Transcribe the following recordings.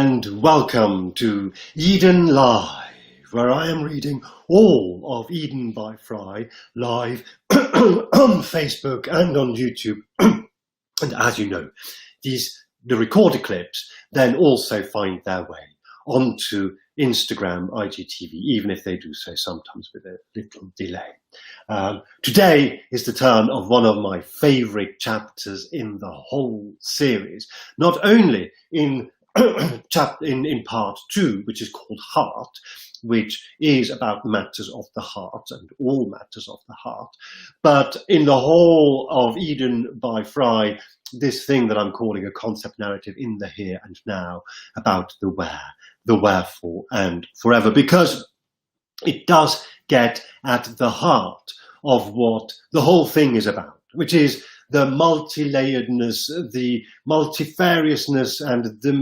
And welcome to Eden Live, where I am reading all of Eden by FREI live on Facebook and on YouTube. And as you know, the recorded clips then also find their way onto Instagram, IGTV, even if they do so sometimes with a little delay. Today is the turn of one of my favorite chapters in the whole series, not only in part 2, which is called Heart, which is about matters of the heart and all matters of the heart, but in the whole of Eden by FREI, this thing that I'm calling a concept narrative in the here and now about the where, the wherefore and forever, because it does get at the heart of what the whole thing is about, which is the multi-layeredness, the multifariousness, and the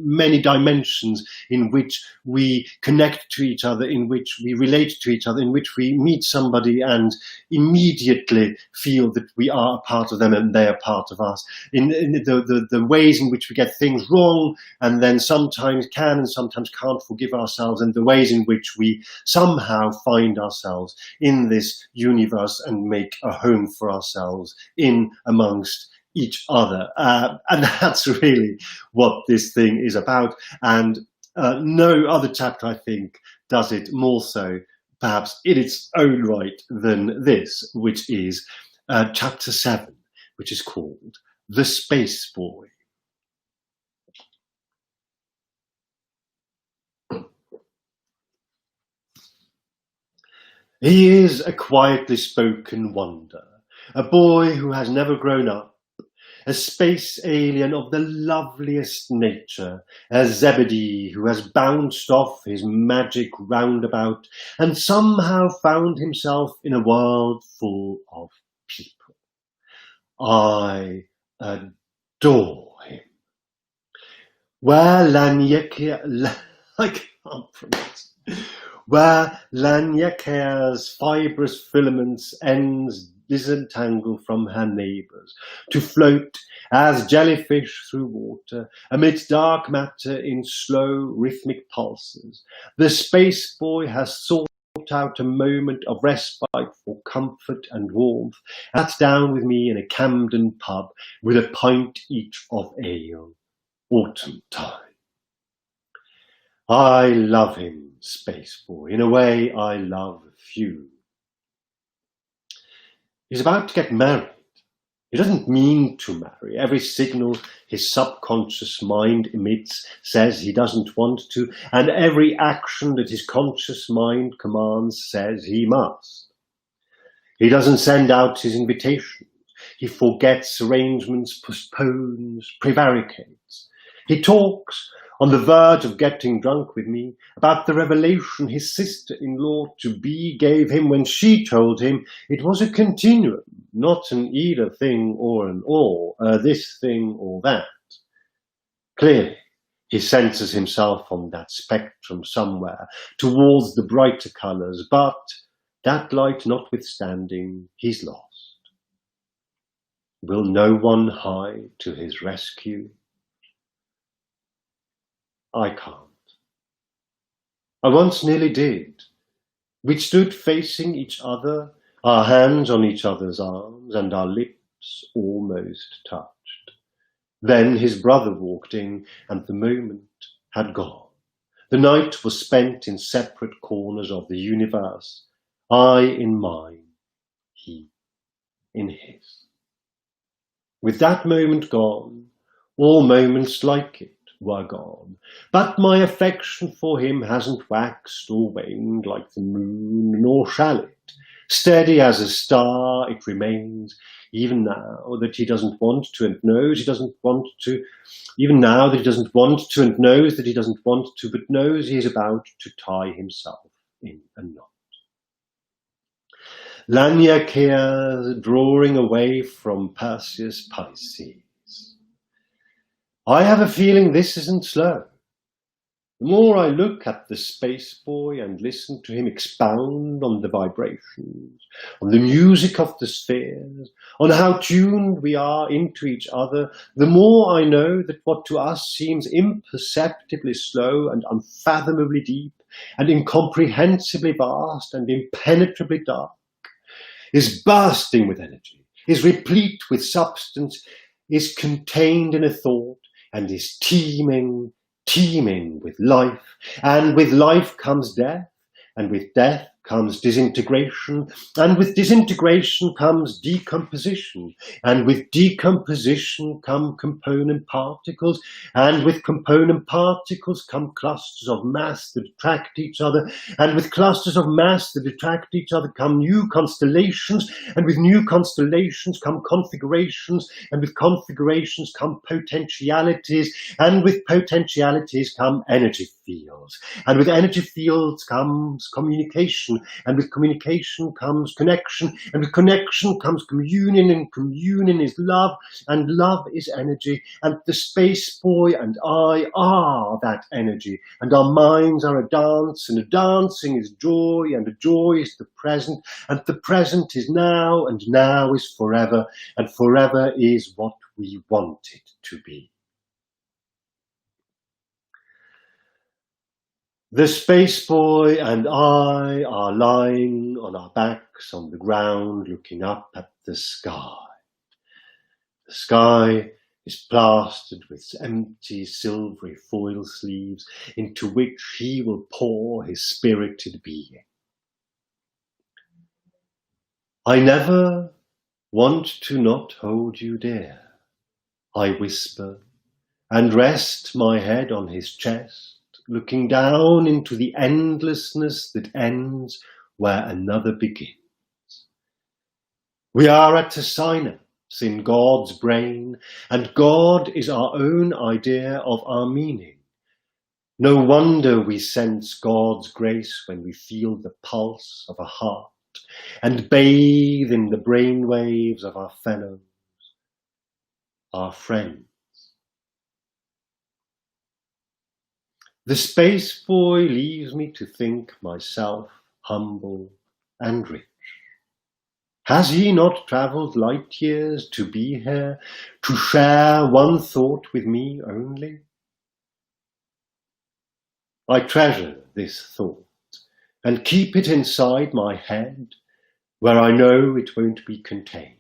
many dimensions in which we connect to each other, in which we relate to each other, in which we meet somebody and immediately feel that we are a part of them and they are part of us, in the ways in which we get things wrong and then sometimes can and sometimes can't forgive ourselves, and the ways in which we somehow find ourselves in this universe and make a home for ourselves in amongst each other. And that's really what this thing is about. And no other chapter, I think, does it more so, perhaps in its own right, than this, which is chapter 7, which is called The Space Boy. He is a quietly spoken wonder, a boy who has never grown up, a space alien of the loveliest nature, a Zebedee who has bounced off his magic roundabout and somehow found himself in a world full of people. I adore him. Where I can't pronounce. Where Laniakea's fibrous filaments ends disentangle from her neighbours, to float as jellyfish through water, amidst dark matter in slow rhythmic pulses. The space boy has sought out a moment of respite for comfort and warmth, sat down with me in a Camden pub with a pint each of ale. Autumn time. I love him, space boy, in a way I love few. He's about to get married. He doesn't mean to marry. Every signal his subconscious mind emits says he doesn't want to, and every action that his conscious mind commands says he must. He doesn't send out his invitations. He forgets arrangements, postpones, prevaricates. He talks, on the verge of getting drunk with me, about the revelation his sister-in-law-to-be gave him when she told him it was a continuum, not an either thing or an or, this thing or that. Clearly, he senses himself on that spectrum somewhere, towards the brighter colours, but that light notwithstanding, he's lost. Will no one hie to his rescue? I can't. I once nearly did. We stood facing each other, our hands on each other's arms, and our lips almost touched. Then his brother walked in, and the moment had gone. The night was spent in separate corners of the universe, I in mine, he in his. With that moment gone, all moments like it were gone, but my affection for him hasn't waxed or waned like the moon, nor shall it. Steady as a star it remains, even now that he doesn't want to and knows he doesn't want to, even now that he doesn't want to and knows that he doesn't want to, but knows he is about to tie himself in a knot. Laniakea drawing away from Perseus Pisces. I have a feeling this isn't slow. The more I look at the space boy and listen to him expound on the vibrations, on the music of the spheres, on how tuned we are into each other, the more I know that what to us seems imperceptibly slow and unfathomably deep and incomprehensibly vast and impenetrably dark is bursting with energy, is replete with substance, is contained in a thought, and is teeming with life, and with life comes death, and with death comes disintegration, and with disintegration comes decomposition, and with decomposition come component particles, and with component particles come clusters of mass that attract each other, and with clusters of mass that attract each other come new constellations, and with new constellations come configurations, and with configurations come potentialities, and with potentialities come energy fields, and with energy fields comes communication, and with communication comes connection, and with connection comes communion, and communion is love, and love is energy, and the space boy and I are that energy, and our minds are a dance, and a dancing is joy, and a joy is the present, and the present is now, and now is forever, and forever is what we want it to be. The space boy and I are lying on our backs on the ground, looking up at the sky. The sky is plastered with empty silvery foil sleeves into which he will pour his spirited being. I never want to not hold you dear, I whisper, and rest my head on his chest, looking down into the endlessness that ends where another begins. We are at a synapse in God's brain, and God is our own idea of our meaning. No wonder we sense God's grace when we feel the pulse of a heart and bathe in the brainwaves of our fellows, our friends. The space boy leaves me to think myself humble and rich. Has he not travelled light years to be here, to share one thought with me only? I treasure this thought and keep it inside my head, where I know it won't be contained.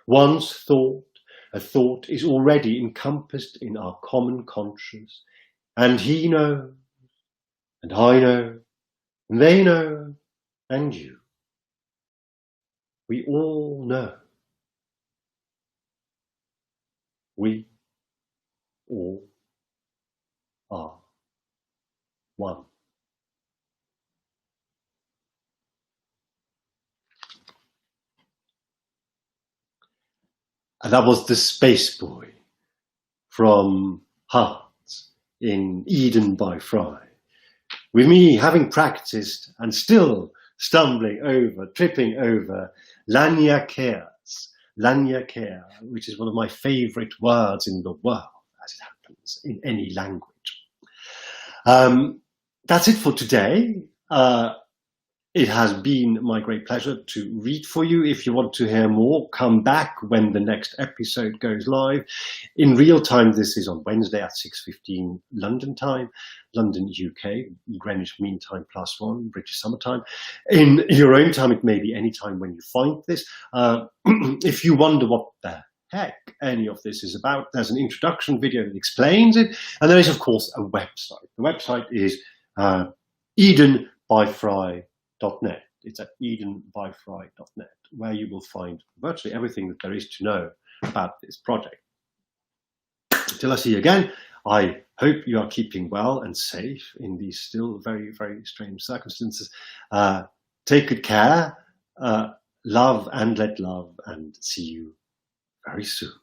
Once thought, a thought is already encompassed in our common conscience, and he knows, and I know, and they know, and you. We all know. We all are one. And that was the space boy from Hearts in Eden by FREI. With me having practiced and still stumbling over, tripping over Lanya Keas, which is one of my favorite words in the world, as it happens, in any language. That's it for today. It has been my great pleasure to read for you. If you want to hear more, come back when the next episode goes live. In real time, this is on Wednesday at 6:15 London time, London, UK, Greenwich Mean Time +1, British Summer Time. In your own time, it may be any time when you find this. If you wonder what the heck any of this is about, there's an introduction video that explains it. And there is, of course, a website. The website is edenbyfrei.net. It's at edenbyfrei.net, where you will find virtually everything that there is to know about this project. Until I see you again, I hope you are keeping well and safe in these still very, very strange circumstances. Take good care, love and let love, and see you very soon.